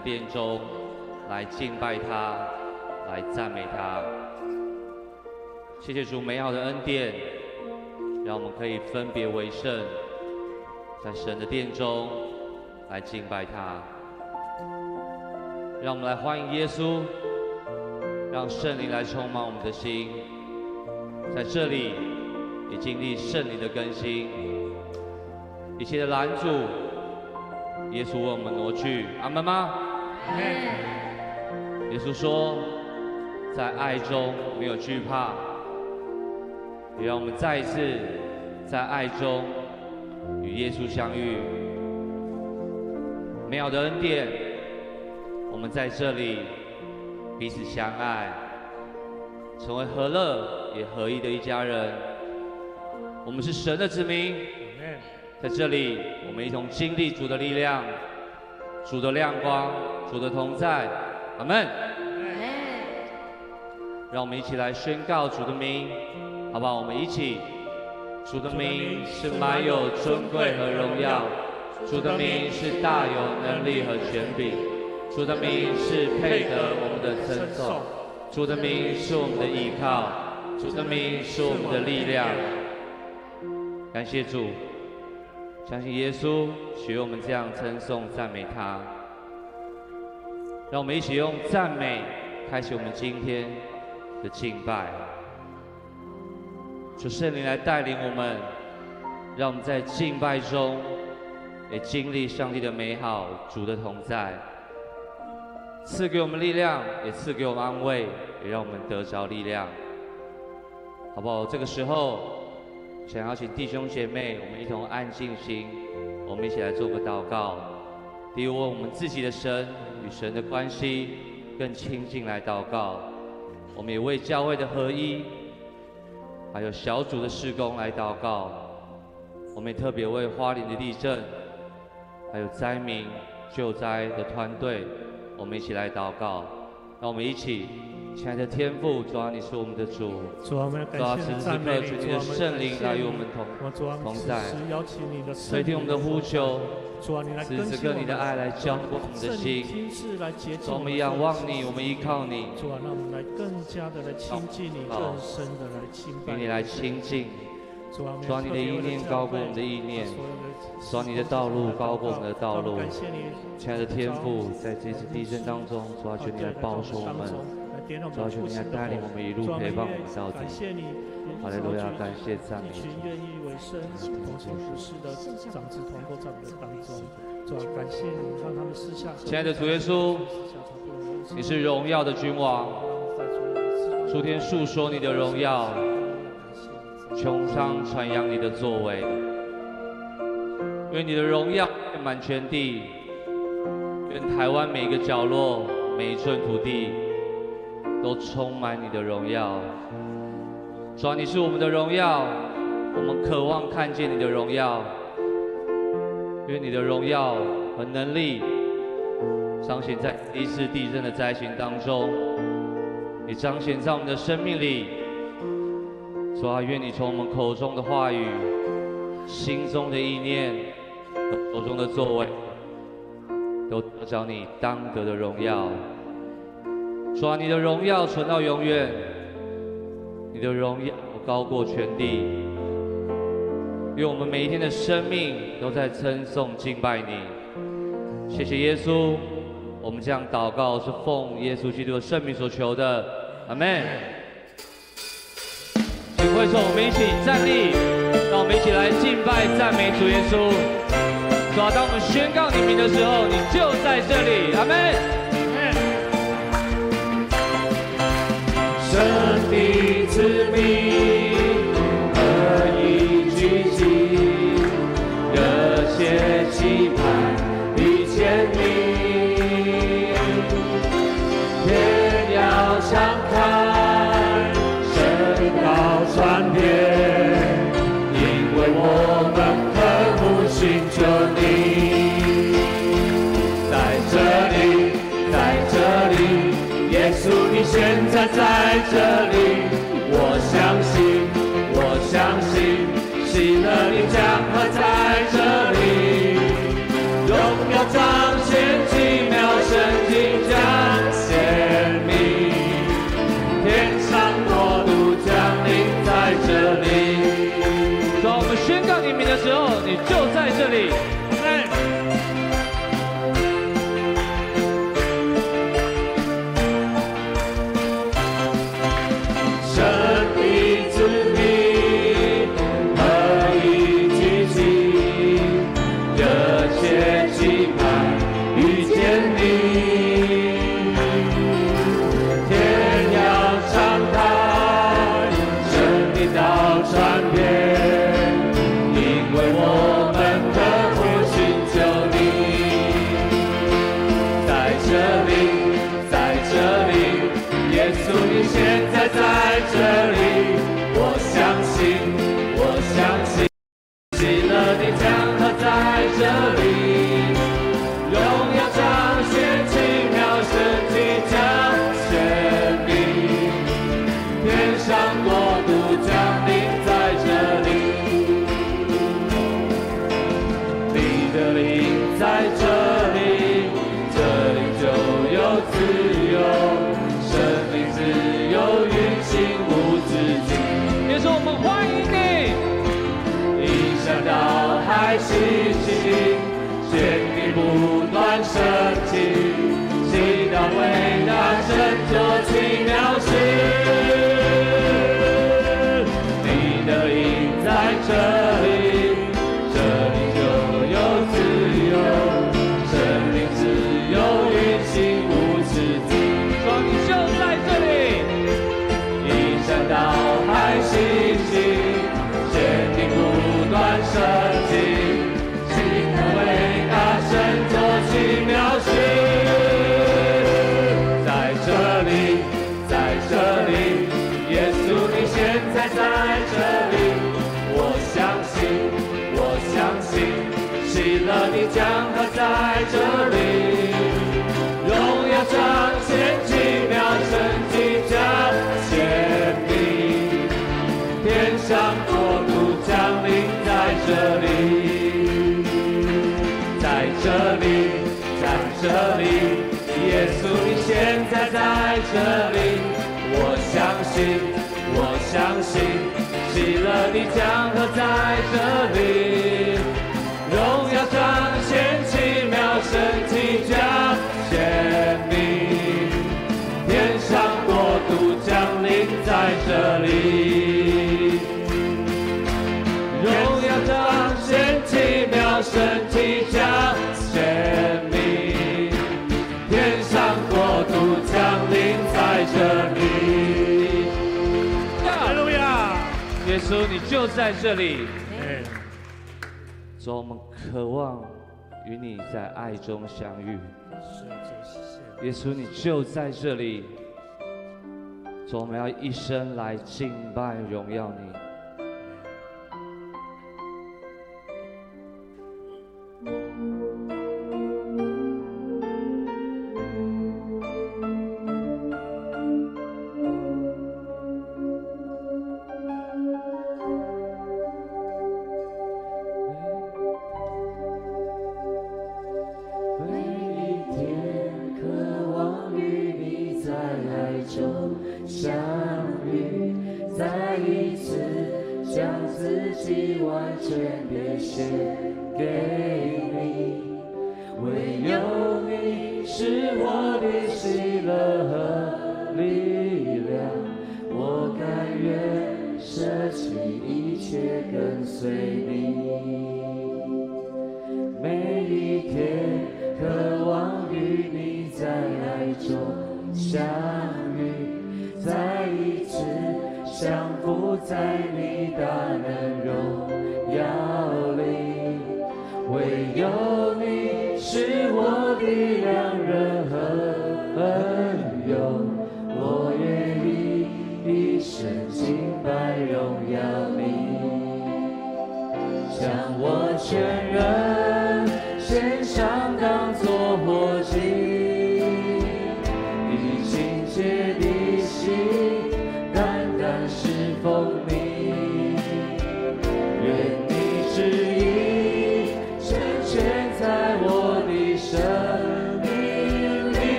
殿中来敬拜他，来赞美他。谢谢主美好的恩典，让我们可以分别为圣，在神的殿中来敬拜他。让我们来欢迎耶稣，让圣灵来充满我们的心，在这里也经历圣灵的更新，一切的拦阻，耶稣为我们挪去。阿们吗？耶稣说，在爱中没有惧怕，也让我们再一次在爱中与耶稣相遇。美好的恩典，我们在这里彼此相爱，成为和乐也合一的一家人。我们是神的子民，在这里我们一同经历主的力量，主的亮光，主的同在。阿们。让我们一起来宣告主的名，好不好？我们一起，主的名是满有尊贵和荣耀，主的名是大有能力和权柄，主的名是配得我们的称颂，主的名是我们的依靠，主的名是我们的力量。感谢主，相信耶稣许我们这样称颂赞美他。让我们一起用赞美开启我们今天的敬拜，求圣灵来带领我们，让我们在敬拜中也经历上帝的美好，主的同在，赐给我们力量，也赐给我们安慰，也让我们得着力量，好不好？这个时候，想邀请弟兄姐妹，我们一同安静心，我们一起来做个祷告。第一，为我们自己的神与神的关系更亲近来祷告。我们也为教会的合一，还有小组的事工来祷告。我们也特别为花莲的地震，还有灾民救灾的团队，我们一起来祷告。让我们一起，亲爱的天父，主啊，你是我们的主，主啊，我们感谢你，赞美你，主你的圣灵来与我们同在，垂听我们的呼求。主啊，你来更新我们，你的爱来浇灌我们的心，主，我们仰望你，我们依靠你。主啊，让我们来更加的来亲近你，更深的来敬拜你，与你来亲近。主啊，你的意念高过我们的意念，主啊，你的道路高过我们的道路。亲爱的天父，在这次地震当中，主啊，求你来保守我们，主啊，求你来带领我们一路陪伴我们到底。哈利路亚，感谢赞美。一群愿意为生同心服侍的长子同工在我们的当中，主啊，感谢你让他们私下。亲爱的主耶稣，你是荣耀的君王，诸天述说你的荣耀，穹苍传扬你的作为。愿你的荣耀遍满全地，愿台湾每一个角落、每一寸土地都充满你的荣耀。主啊，你是我们的荣耀，我们渴望看见你的荣耀。愿你的荣耀和能力彰显在第一次地震的灾情当中，也彰显在我们的生命里。主啊，愿你从我们口中的话语、心中的意念和手中的作为，都得着你当得的荣耀。主啊，你的荣耀存到永远，你的荣耀高过全地。愿我们每一天的生命都在称颂敬拜你。谢谢耶稣，我们这样祷告是奉耶稣基督的圣名所求的，阿们。请会众我们一起站立，让我们一起来敬拜赞美主耶稣。主啊，当我们宣告你名的时候，你就在这里，阿们。神的子民何以聚集，热切期盼遇见你，天要敞开，神道传遍，因为我们渴慕寻求你。在这里，在这里，耶稣你现在在这里，我相信，我相信，喜乐你将和在这里，荣耀彰显奇妙神这里，在这里，耶稣你现在在这里，我相信，我相信，喜乐的江河在这里，荣耀彰显奇妙神迹降显明，天上国度降临在这里，你的灵在这里，这里就有自由，生命自由运行无止境。耶稣，我们欢迎你，一山到海西行，显你不断升起，祈祷伟大神作奇妙事。你的灵在这里，这里就有自由，生命自由运行无止境。说你就在这里，一山到海西行，显你不断升起，祈祷伟大神作奇妙事。在这里，在这里，耶稣你现在在这里，我相信，我相信，喜乐的江河在这里，荣耀彰显奇妙神迹降显明，天上国度降临在这里，在这里，在这里，耶稣你现在在这里，我相信，我相信，喜乐的江河在这里，荣耀彰显奇妙神迹降显明，天上国度降临在这里，荣耀彰显奇妙神迹降显明，天上国度降临在这里。哈利路亚！耶稣，你就在这里。主，我们渴望与你在爱中相遇。耶稣，你就在这里。主，我们要一生来敬拜荣耀你。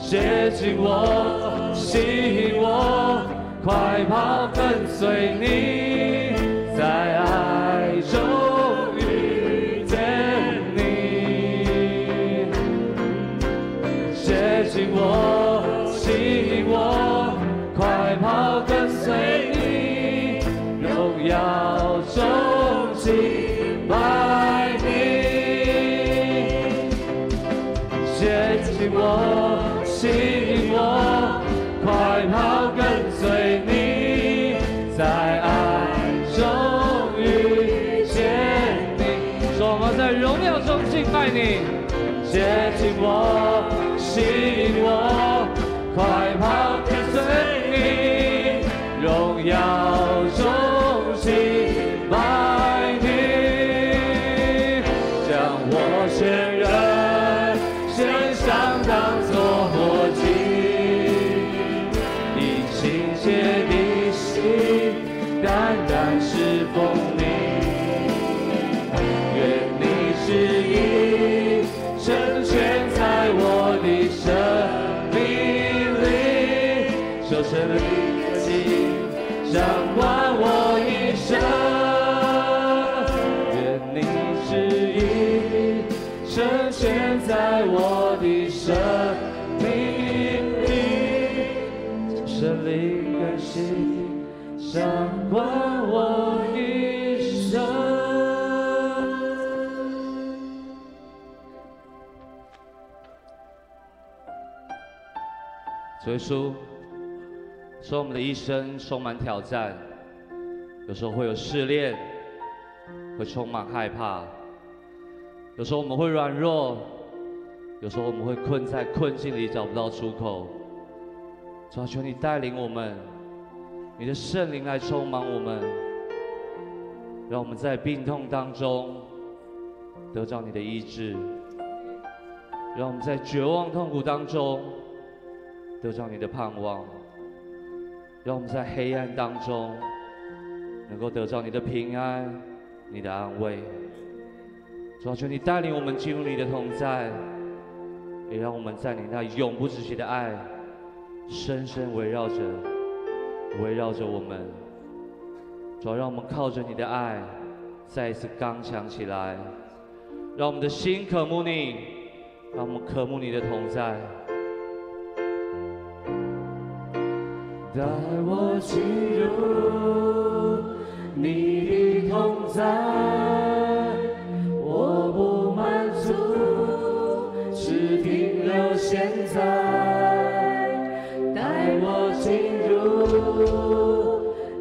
接近我，吸引我，快跑跟随你，在爱中拜你，接近我，吸引我，快跑跟随你，在爱中遇见你。说我们在荣耀中敬拜你，接近我，吸引我，快跑跟随你，荣耀中敬拜你，将我献人献上当作活祭，以亲切的心单单侍奉你，愿你旨意成全在我的生命里，求神的心掌管我一生，愿你旨意成全在我的生命里，神灵更新掌管我一生。主耶稣，说我们的一生充满挑战，有时候会有试炼，会充满害怕，有时候我们会软弱，有时候我们会困在困境里找不到出口。主啊，求你带领我们，你的圣灵来充满我们，让我们在病痛当中得到你的医治，让我们在绝望痛苦当中得到你的盼望，让我们在黑暗当中能够得到你的平安、你的安慰。主啊，求你带领我们进入你的同在，也让我们在你那永不止息的爱深深围绕着我们。主啊，让我们靠着你的爱再一次刚强起来，让我们的心渴慕你，让我们渴慕你的同在。带我进入你的同在，我不满足，只停留现在。带我进入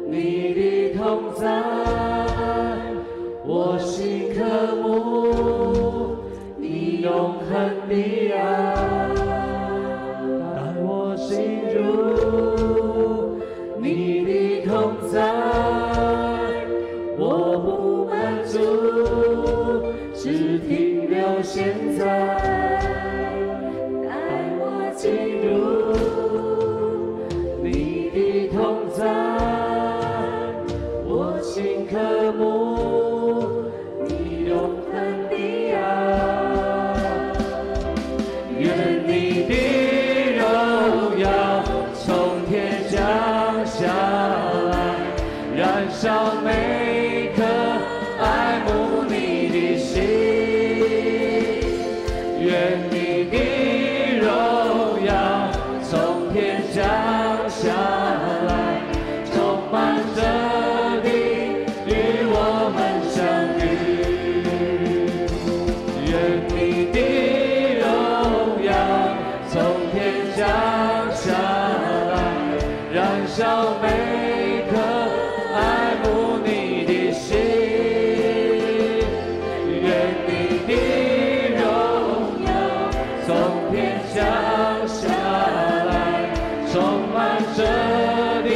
你的同在，我心渴慕你永恒的爱。带我进入你的同在，我不满足，只停留现在。带我进入你的同在，我心渴慕你永恒的爱。愿你的荣耀从天降下来，燃烧每颗爱慕你的心。愿你的荣耀从天降下来，充满着你与我们相遇。愿你的荣耀从天降下来，燃烧每颗爱慕你的心。愿你的荣耀从天降下来，充满着你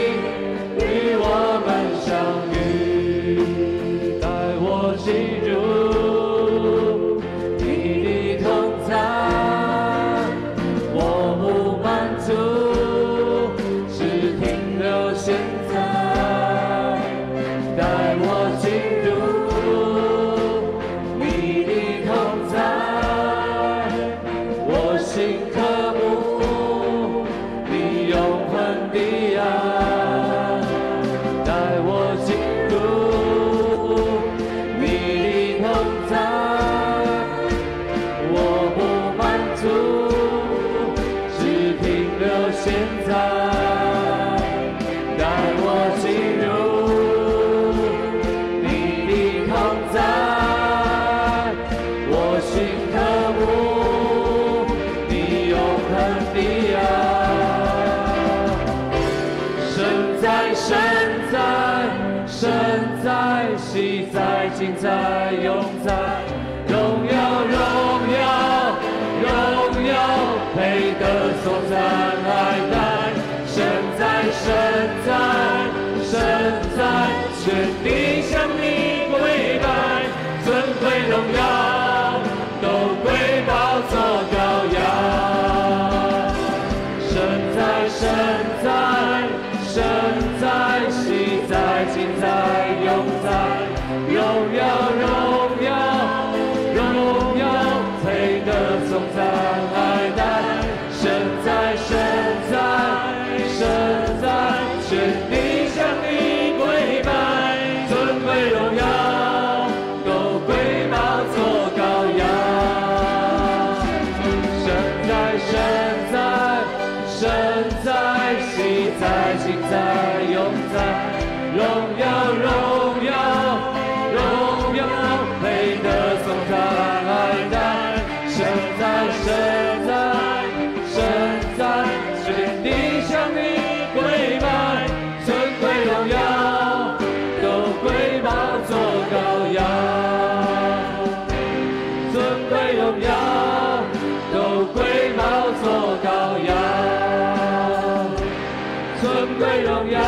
与我们相遇。带我进入你的同在，我不满足，只停留现在。带我进入你的同在，我心渴慕你永恒的爱。带我进入你的在，尽在，永在。荣耀，荣耀，荣耀，配得颂赞爱戴。神在，神在，神在，全地向你跪拜，尊贵荣耀都归宝座羔羊。神在，神在，神在，喜在，尽在，永在。荣耀，荣耀，荣耀，配得颂赞爱戴。神在，神在，神在，全地向你跪拜，尊贵荣耀都归宝座羔羊。神在，神在，神在，喜在，尽在，永在。荣耀，荣耀，荣耀，配得颂赞爱戴。神在，神在，神在，全地向你跪拜，尊贵荣耀都归宝座羔羊。尊贵荣耀都归宝座羔羊。尊贵荣耀